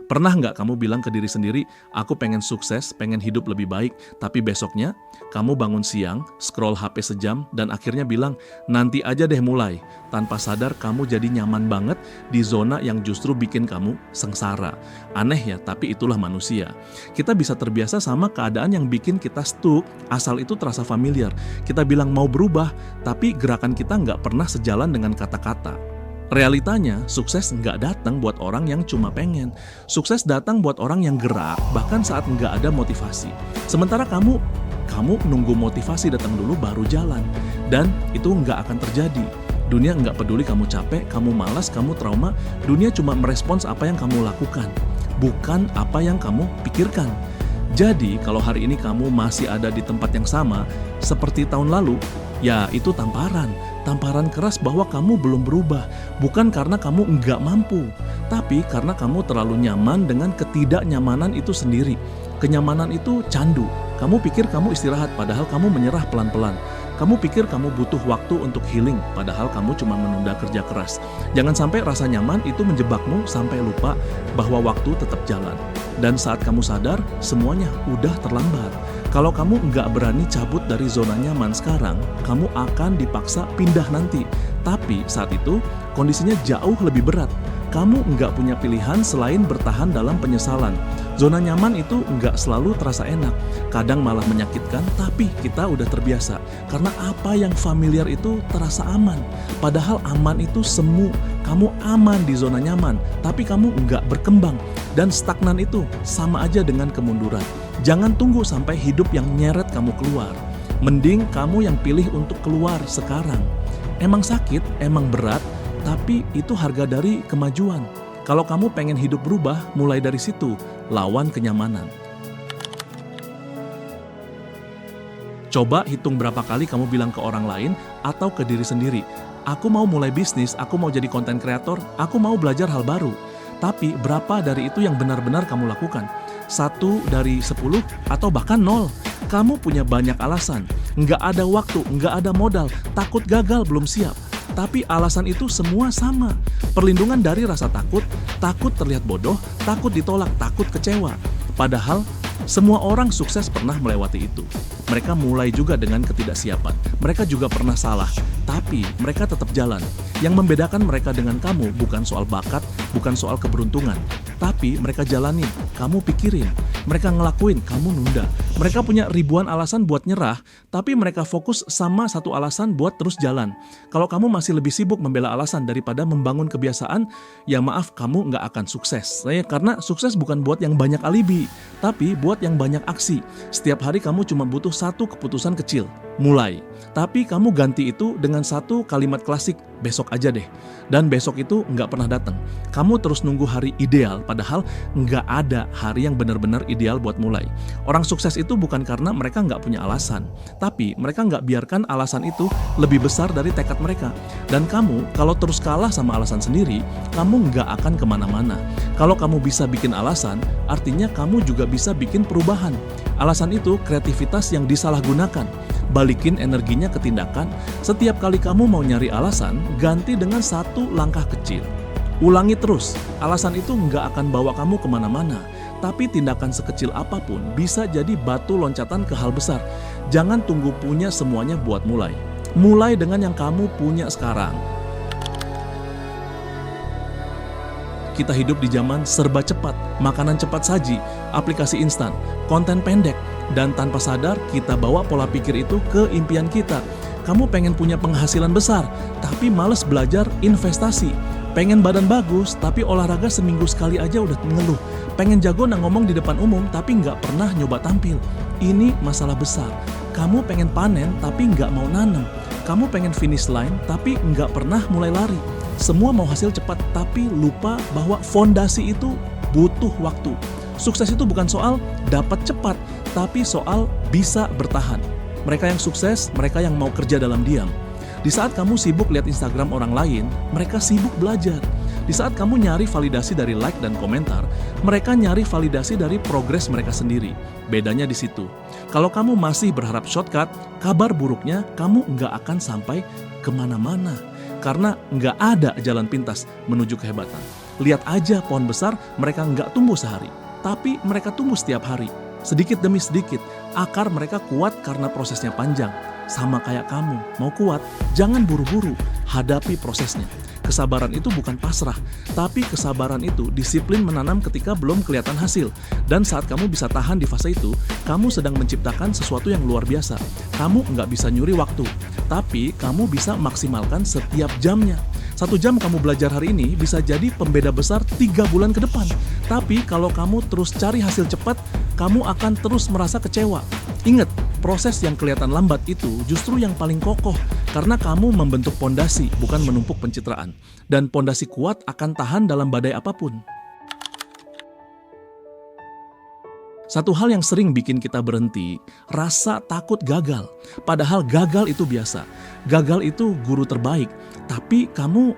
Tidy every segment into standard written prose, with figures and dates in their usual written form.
Pernah nggak kamu bilang ke diri sendiri, aku pengen sukses, pengen hidup lebih baik, tapi besoknya kamu bangun siang, scroll HP sejam, dan akhirnya bilang, nanti aja deh mulai. Tanpa sadar kamu jadi nyaman banget di zona yang justru bikin kamu sengsara. Aneh ya, tapi itulah manusia. Kita bisa terbiasa sama keadaan yang bikin kita stuck, asal itu terasa familiar. Kita bilang mau berubah, tapi gerakan kita nggak pernah sejalan dengan kata-kata. Realitanya, sukses nggak datang buat orang yang cuma pengen. Sukses datang buat orang yang gerak, bahkan saat nggak ada motivasi. Sementara kamu nunggu motivasi datang dulu baru jalan. Dan itu nggak akan terjadi. Dunia nggak peduli kamu capek, kamu malas, kamu trauma. Dunia cuma merespons apa yang kamu lakukan, bukan apa yang kamu pikirkan. Jadi, kalau hari ini kamu masih ada di tempat yang sama, seperti tahun lalu, ya itu tamparan keras bahwa kamu belum berubah, bukan karena kamu enggak mampu, tapi karena kamu terlalu nyaman dengan ketidaknyamanan itu sendiri. Kenyamanan itu candu. Kamu pikir kamu istirahat, padahal kamu menyerah pelan-pelan. Kamu pikir kamu butuh waktu untuk healing, padahal kamu cuma menunda kerja keras. Jangan sampai rasa nyaman itu menjebakmu sampai lupa bahwa waktu tetap jalan. Dan saat kamu sadar, semuanya udah terlambat. Kalau kamu nggak berani cabut dari zona nyaman sekarang, kamu akan dipaksa pindah nanti. Tapi saat itu, kondisinya jauh lebih berat. Kamu nggak punya pilihan selain bertahan dalam penyesalan. Zona nyaman itu nggak selalu terasa enak, kadang malah menyakitkan, tapi kita udah terbiasa. Karena apa yang familiar itu terasa aman. Padahal aman itu semu. Kamu aman di zona nyaman, tapi kamu nggak berkembang. Dan stagnan itu sama aja dengan kemunduran. Jangan tunggu sampai hidup yang nyeret kamu keluar. Mending kamu yang pilih untuk keluar sekarang. Emang sakit, emang berat, tapi itu harga dari kemajuan. Kalau kamu pengen hidup berubah, mulai dari situ, lawan kenyamanan. Coba hitung berapa kali kamu bilang ke orang lain atau ke diri sendiri, aku mau mulai bisnis, aku mau jadi konten kreator, aku mau belajar hal baru. Tapi berapa dari itu yang benar-benar kamu lakukan? 1 dari 10 atau bahkan 0. Kamu punya banyak alasan, nggak ada waktu, nggak ada modal, takut gagal, belum siap. Tapi alasan itu semua sama. Perlindungan dari rasa takut, takut terlihat bodoh, takut ditolak, takut kecewa. Padahal semua orang sukses pernah melewati itu. Mereka mulai juga dengan ketidaksiapan. Mereka juga pernah salah, tapi mereka tetap jalan. Yang membedakan mereka dengan kamu bukan soal bakat, bukan soal keberuntungan. Tapi mereka jalanin, kamu pikirin. Mereka ngelakuin, kamu nunda. Mereka punya ribuan alasan buat nyerah, tapi mereka fokus sama satu alasan buat terus jalan. Kalau kamu masih lebih sibuk membela alasan daripada membangun kebiasaan, ya maaf, kamu nggak akan sukses. Karena sukses bukan buat yang banyak alibi, tapi buat yang banyak aksi. Setiap hari kamu cuma butuh satu keputusan kecil, mulai. Tapi kamu ganti itu dengan satu kalimat klasik, besok aja deh. Dan besok itu nggak pernah datang. Kamu terus nunggu hari ideal, padahal nggak ada hari yang benar-benar ideal buat mulai. Orang sukses itu bukan karena mereka nggak punya alasan, tapi mereka nggak biarkan alasan itu lebih besar dari tekad mereka. Dan kamu, kalau terus kalah sama alasan sendiri, kamu nggak akan kemana-mana. Kalau kamu bisa bikin alasan, artinya kamu juga bisa bikin perubahan. Alasan itu kreativitas yang disalahgunakan. Balikin energinya ke tindakan. Setiap kali kamu mau nyari alasan, ganti dengan satu langkah kecil. Ulangi terus. Alasan itu nggak akan bawa kamu kemana-mana. Tapi tindakan sekecil apapun bisa jadi batu loncatan ke hal besar. Jangan tunggu punya semuanya buat mulai. Mulai dengan yang kamu punya sekarang. Kita hidup di zaman serba cepat, makanan cepat saji, aplikasi instan, konten pendek, dan tanpa sadar kita bawa pola pikir itu ke impian kita. Kamu pengen punya penghasilan besar, tapi males belajar investasi. Pengen badan bagus, tapi olahraga seminggu sekali aja udah ngeluh. Pengen jago ngomong di depan umum, tapi nggak pernah nyoba tampil. Ini masalah besar. Kamu pengen panen, tapi nggak mau nanam. Kamu pengen finish line, tapi nggak pernah mulai lari. Semua mau hasil cepat, tapi lupa bahwa fondasi itu butuh waktu. Sukses itu bukan soal dapat cepat, tapi soal bisa bertahan. Mereka yang sukses, mereka yang mau kerja dalam diam. Di saat kamu sibuk lihat Instagram orang lain, mereka sibuk belajar. Di saat kamu nyari validasi dari like dan komentar, mereka nyari validasi dari progres mereka sendiri. Bedanya di situ. Kalau kamu masih berharap shortcut, kabar buruknya kamu nggak akan sampai kemana-mana. Karena nggak ada jalan pintas menuju kehebatan. Lihat aja pohon besar, mereka nggak tumbuh sehari, tapi mereka tumbuh setiap hari. Sedikit demi sedikit, akar mereka kuat karena prosesnya panjang. Sama kayak kamu, mau kuat, jangan buru-buru, hadapi prosesnya. Kesabaran itu bukan pasrah, tapi kesabaran itu disiplin menanam ketika belum kelihatan hasil. Dan saat kamu bisa tahan di fase itu, kamu sedang menciptakan sesuatu yang luar biasa. Kamu nggak bisa nyuri waktu, tapi kamu bisa maksimalkan setiap jamnya. 1 jam kamu belajar hari ini bisa jadi pembeda besar 3 bulan ke depan. Tapi kalau kamu terus cari hasil cepat, kamu akan terus merasa kecewa. Ingat, proses yang kelihatan lambat itu justru yang paling kokoh karena kamu membentuk pondasi, bukan menumpuk pencitraan. Dan pondasi kuat akan tahan dalam badai apapun. Satu hal yang sering bikin kita berhenti, rasa takut gagal. Padahal gagal itu biasa. Gagal itu guru terbaik. Tapi kamu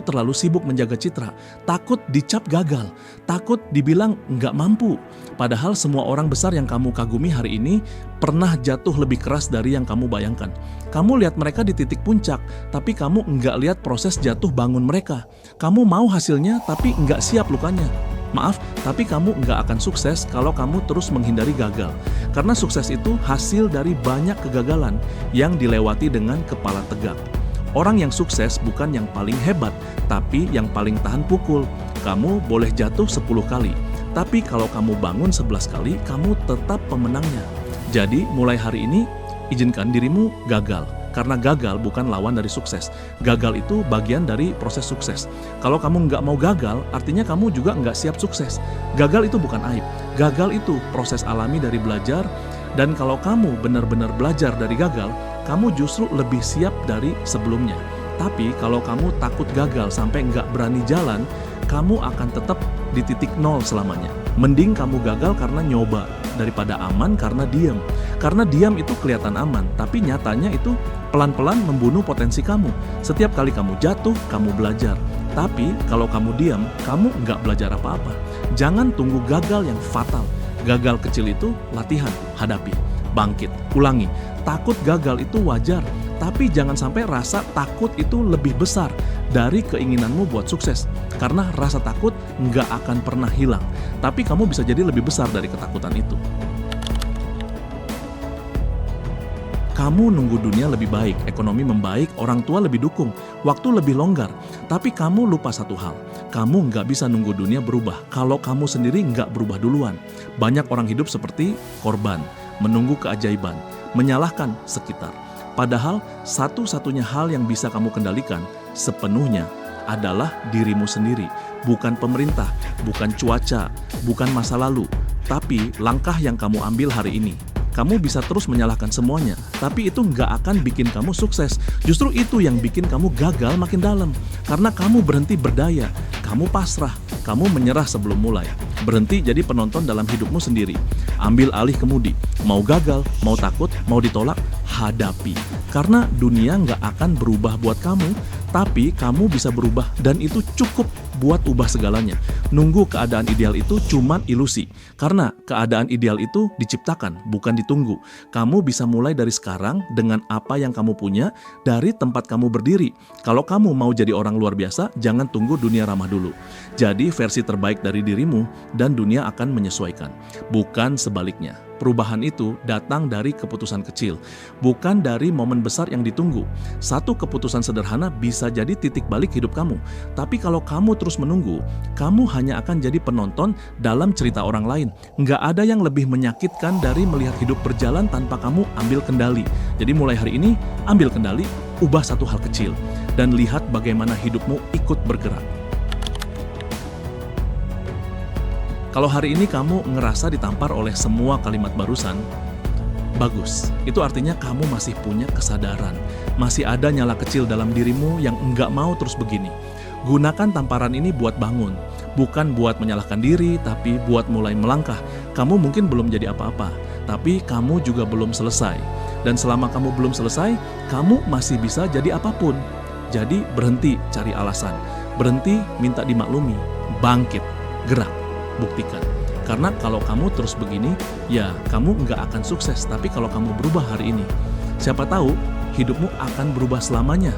terlalu sibuk menjaga citra. Takut dicap gagal. Takut dibilang nggak mampu. Padahal semua orang besar yang kamu kagumi hari ini pernah jatuh lebih keras dari yang kamu bayangkan. Kamu lihat mereka di titik puncak, tapi kamu nggak lihat proses jatuh bangun mereka. Kamu mau hasilnya, tapi nggak siap lukanya. Maaf, tapi kamu nggak akan sukses kalau kamu terus menghindari gagal. Karena sukses itu hasil dari banyak kegagalan yang dilewati dengan kepala tegak. Orang yang sukses bukan yang paling hebat, tapi yang paling tahan pukul. Kamu boleh jatuh 10 kali, tapi kalau kamu bangun 11 kali, kamu tetap pemenangnya. Jadi mulai hari ini, izinkan dirimu gagal. Karena gagal bukan lawan dari sukses. Gagal itu bagian dari proses sukses. Kalau kamu nggak mau gagal, artinya kamu juga nggak siap sukses. Gagal itu bukan aib. Gagal itu proses alami dari belajar. Dan kalau kamu benar-benar belajar dari gagal, kamu justru lebih siap dari sebelumnya. Tapi kalau kamu takut gagal sampai nggak berani jalan, kamu akan tetap di titik nol selamanya. Mending kamu gagal karena nyoba, daripada aman karena diam. Karena diam itu kelihatan aman, tapi nyatanya itu pelan-pelan membunuh potensi kamu. Setiap kali kamu jatuh, kamu belajar. Tapi kalau kamu diam, kamu nggak belajar apa-apa. Jangan tunggu gagal yang fatal. Gagal kecil itu latihan, hadapi, bangkit, ulangi. Takut gagal itu wajar, tapi jangan sampai rasa takut itu lebih besar dari keinginanmu buat sukses. Karena rasa takut nggak akan pernah hilang, tapi kamu bisa jadi lebih besar dari ketakutan itu. Kamu nunggu dunia lebih baik, ekonomi membaik, orang tua lebih dukung, waktu lebih longgar. Tapi kamu lupa satu hal, kamu nggak bisa nunggu dunia berubah kalau kamu sendiri nggak berubah duluan. Banyak orang hidup seperti korban, menunggu keajaiban, menyalahkan sekitar. Padahal satu-satunya hal yang bisa kamu kendalikan sepenuhnya adalah dirimu sendiri. Bukan pemerintah, bukan cuaca, bukan masa lalu, tapi langkah yang kamu ambil hari ini. Kamu bisa terus menyalahkan semuanya, tapi itu nggak akan bikin kamu sukses. Justru itu yang bikin kamu gagal makin dalam. Karena kamu berhenti berdaya, kamu pasrah, kamu menyerah sebelum mulai. Berhenti jadi penonton dalam hidupmu sendiri. Ambil alih kemudi. Mau gagal, mau takut, mau ditolak, hadapi. Karena dunia nggak akan berubah buat kamu, tapi kamu bisa berubah dan itu cukup buat ubah segalanya. Nunggu keadaan ideal itu cuman ilusi. Karena keadaan ideal itu diciptakan, bukan ditunggu. Kamu bisa mulai dari sekarang dengan apa yang kamu punya, dari tempat kamu berdiri. Kalau kamu mau jadi orang luar biasa, jangan tunggu dunia ramah dulu. Jadi versi terbaik dari dirimu dan dunia akan menyesuaikan. Bukan sebaliknya. Perubahan itu datang dari keputusan kecil, bukan dari momen besar yang ditunggu. Satu keputusan sederhana bisa jadi titik balik hidup kamu. Tapi kalau kamu terus menunggu, kamu hanya akan jadi penonton dalam cerita orang lain. Nggak ada yang lebih menyakitkan dari melihat hidup berjalan tanpa kamu ambil kendali. Jadi mulai hari ini, ambil kendali, ubah satu hal kecil, dan lihat bagaimana hidupmu ikut bergerak. Kalau hari ini kamu ngerasa ditampar oleh semua kalimat barusan, bagus. Itu artinya kamu masih punya kesadaran. Masih ada nyala kecil dalam dirimu yang enggak mau terus begini. Gunakan tamparan ini buat bangun. Bukan buat menyalahkan diri, tapi buat mulai melangkah. Kamu mungkin belum jadi apa-apa, tapi kamu juga belum selesai. Dan selama kamu belum selesai, kamu masih bisa jadi apapun. Jadi berhenti cari alasan. Berhenti minta dimaklumi. Bangkit, gerak. Buktikan. Karena kalau kamu terus begini, ya kamu nggak akan sukses. Tapi kalau kamu berubah hari ini, siapa tahu hidupmu akan berubah selamanya.